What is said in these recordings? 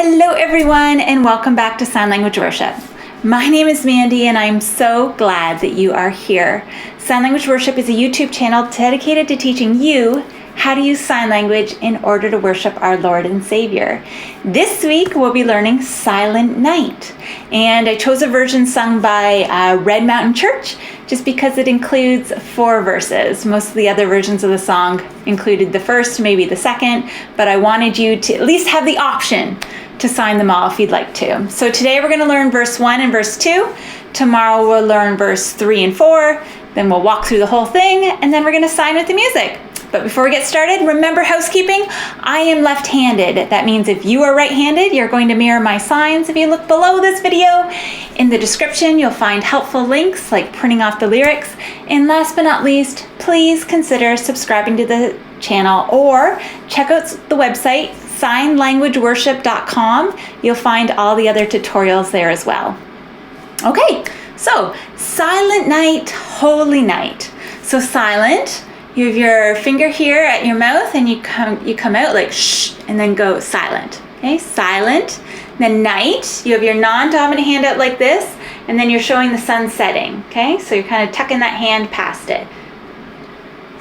Hello everyone, and welcome back to Sign Language Worship. My name is Mandy and I'm so glad that you are here. Sign Language Worship is a YouTube channel dedicated to teaching you how to use sign language in order to worship our Lord and Savior. This week we'll be learning Silent Night, and I chose a version sung by Red Mountain Church just because it includes 4 verses. Most of the other versions of the song included the first, maybe the second, but I wanted you to at least have the option to sign them all if you'd like to. So today we're going to learn verse 1 and verse 2. Tomorrow we'll learn verse 3 and 4. Then we'll walk through the whole thing, and then we're going to sign with the music. But before we get started, remember housekeeping. I am left-handed. That means if you are right-handed, you're going to mirror my signs. If you look below this video, in the description, you'll find helpful links like printing off the lyrics. And last but not least, please consider subscribing to the channel or check out the website, signlanguageworship.com. You'll find all the other tutorials there as well. Okay, so Silent Night, Holy Night. So silent. You have your finger here at your mouth and you come out like shh and then go silent. Okay, silent. Then night, you have your non-dominant hand out like this and then you're showing the sun setting. Okay, so you're kind of tucking that hand past it.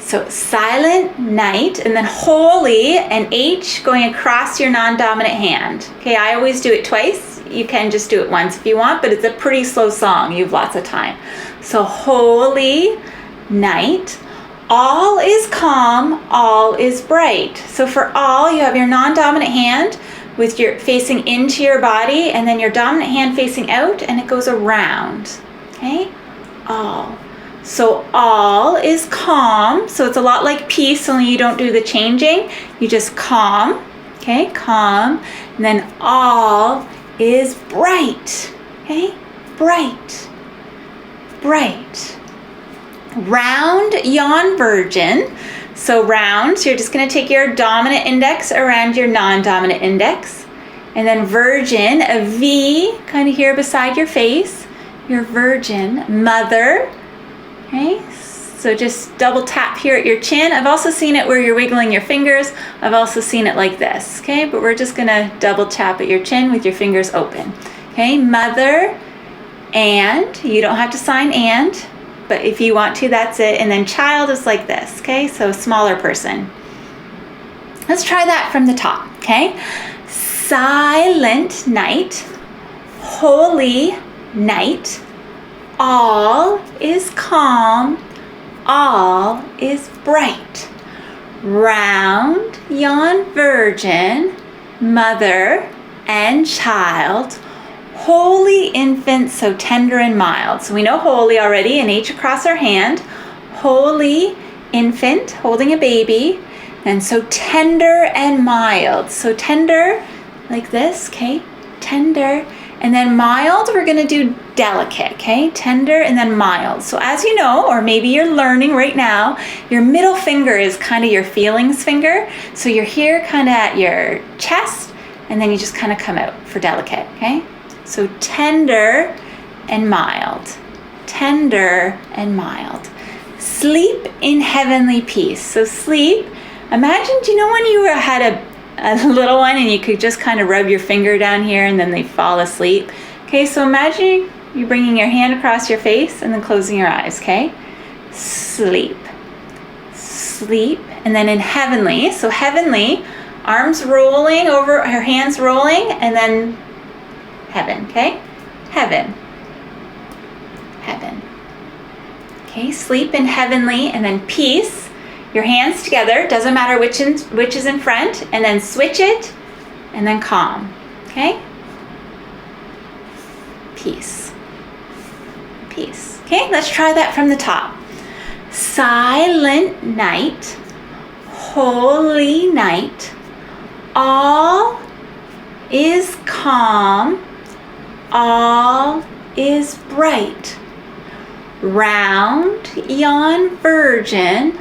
So silent night, and then holy and H going across your non-dominant hand. Okay, I always do it twice. You can just do it once if you want, but it's a pretty slow song. You have lots of time. So holy night. All is calm, all is bright. So for all, you have your non-dominant hand with your facing into your body and then your dominant hand facing out, and it goes around. Okay, all. So all is calm. So it's a lot like peace, only you don't do the changing. You just calm. Okay, calm. And then all is bright. Okay, bright, bright. Round yon virgin. So round, so you're just going to take your dominant index around your non-dominant index. And then virgin, a V kind of here beside your face. Your virgin, mother. Okay, so just double tap here at your chin. I've also seen it where you're wiggling your fingers. I've also seen it like this. Okay, but we're just going to double tap at your chin with your fingers open. Okay, mother, and you don't have to sign and. But if you want to, that's it. And then child is like this, okay? So smaller person. Let's try that from the top, okay? Silent night, holy night, all is calm, all is bright. Round yon virgin, mother and child, holy infant, so tender and mild. So we know holy already, an H across our hand. Holy infant, holding a baby. And so tender and mild. So tender, like this, okay? Tender. And then mild, we're going to do delicate, okay? Tender and then mild. So as you know, or maybe you're learning right now, your middle finger is kind of your feelings finger. So you're here kind of at your chest, and then you just kind of come out for delicate, okay? So tender and mild, tender and mild. Sleep in heavenly peace. So sleep, imagine, do you know when you had a little one and you could just kind of rub your finger down here and then they fall asleep? Okay, so imagine you bringing your hand across your face and then closing your eyes, okay? Sleep, sleep, and then in heavenly, so heavenly, arms rolling over, her hands rolling, and then heaven, okay? Heaven. Heaven. Okay, sleep in heavenly, and then peace. Your hands together, doesn't matter which is in front, and then switch it, and then calm, okay? Peace. Peace. Okay, let's try that from the top. Silent night, holy night, all is calm, all is bright. Round yon virgin,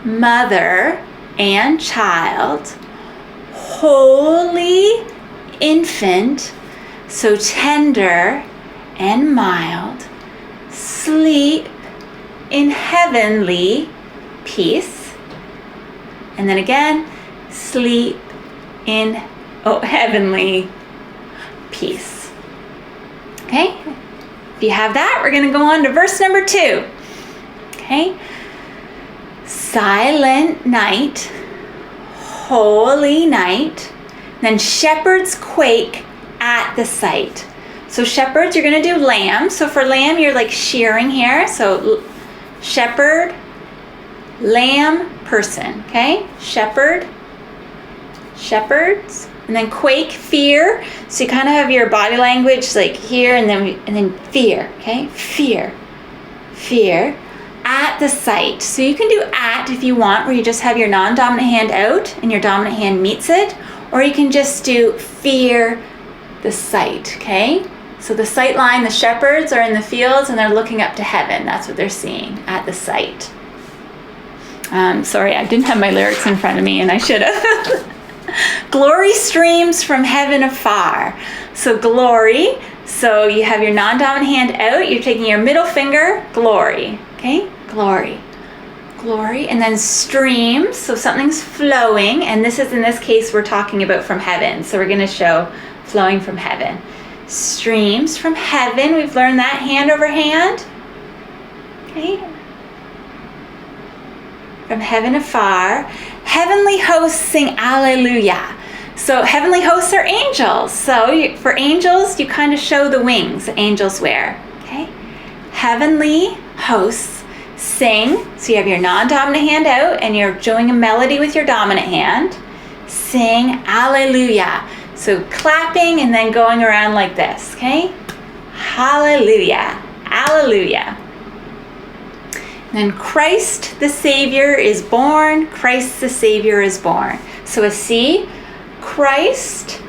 mother and child, holy infant, so tender and mild, sleep in heavenly peace. And then again, sleep in heavenly peace. Okay? If you have that, we're going to go on to verse number 2. Okay? Silent night, holy night, then shepherds quake at the sight. So shepherds, you're going to do lamb. So for lamb, you're like shearing here. So shepherd, lamb, person. Okay? Shepherd, shepherds, and then quake, fear. So you kind of have your body language like here, and then fear. Okay? Fear, fear. At the sight. So you can do at if you want, where you just have your non-dominant hand out and your dominant hand meets it, or you can just do fear the sight, okay? So the sight line, the shepherds are in the fields and they're looking up to heaven. That's what they're seeing at the sight. Sorry, I didn't have my lyrics in front of me and I should have. Glory streams from heaven afar. So glory, so you have your non-dominant hand out, you're taking your middle finger, glory, okay? Glory, glory, and then streams, so something's flowing, and this is, in this case, we're talking about from heaven, so we're going to show flowing from heaven. Streams from heaven, we've learned that, hand over hand, okay? From heaven afar. Heavenly hosts sing alleluia. So heavenly hosts are angels, so for angels, you kind of show the wings that angels wear, okay? Heavenly hosts sing, so you have your non-dominant hand out and you're showing a melody with your dominant hand. Sing alleluia. So clapping and then going around like this, okay? Hallelujah, alleluia. Then Christ the Savior is born. Christ the Savior is born. So a C, Christ.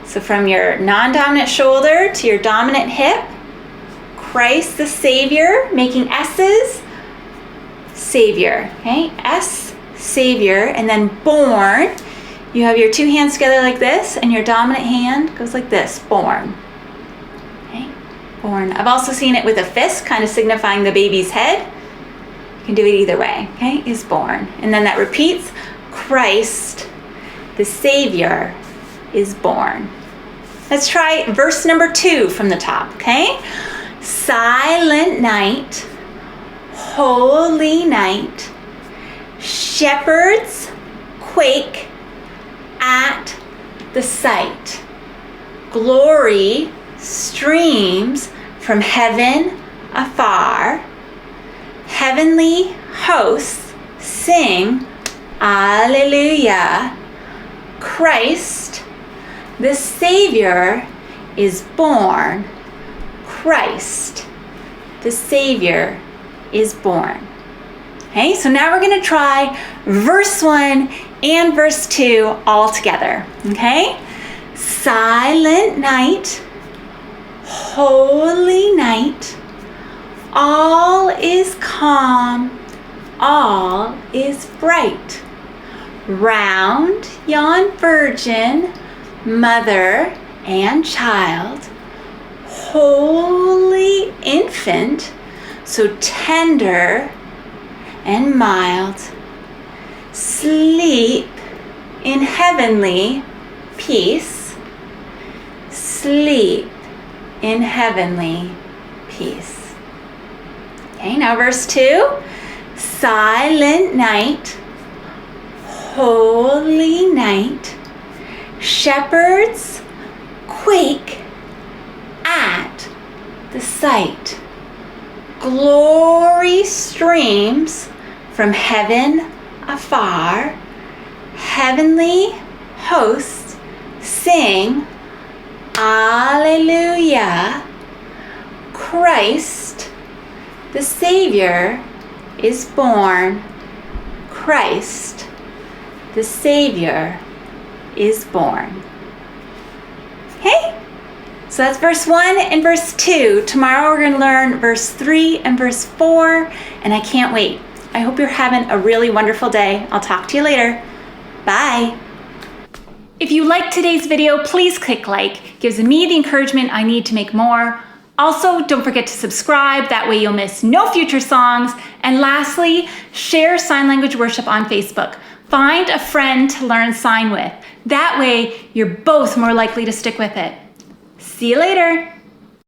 So from your non-dominant shoulder to your dominant hip, Christ the Savior, making S's, Savior, okay? S, Savior, and then born. You have your two hands together like this, and your dominant hand goes like this, born. Okay, born. I've also seen it with a fist, kind of signifying the baby's head. You can do it either way, okay? Is born. And then that repeats, Christ the Savior is born. Let's try verse number 2 from the top, okay? Silent night, holy night, shepherds quake at the sight. Glory streams from heaven afar. Heavenly hosts sing alleluia. Christ the Savior is born. Christ the Savior is born. Okay, so now we're going to try verse 1 and verse 2 all together. Okay? Silent night, holy night, all is calm, all is bright. Round yon virgin, mother and child, holy infant, so tender and mild, sleep in heavenly peace, sleep in heavenly peace. Okay, now verse 2, silent night, holy night, shepherds quake at the sight. Glory streams from heaven afar. Heavenly hosts sing alleluia. Christ the Savior is born. Christ the Savior is born. Okay? So that's verse 1 and verse 2. Tomorrow we're going to learn verse 3 and verse 4, and I can't wait. I hope you're having a really wonderful day. I'll talk to you later. Bye. If you liked today's video, please click like. It gives me the encouragement I need to make more. Also, don't forget to subscribe. That way you'll miss no future songs. And lastly, share Sign Language Worship on Facebook. Find a friend to learn sign with. That way, you're both more likely to stick with it. See you later.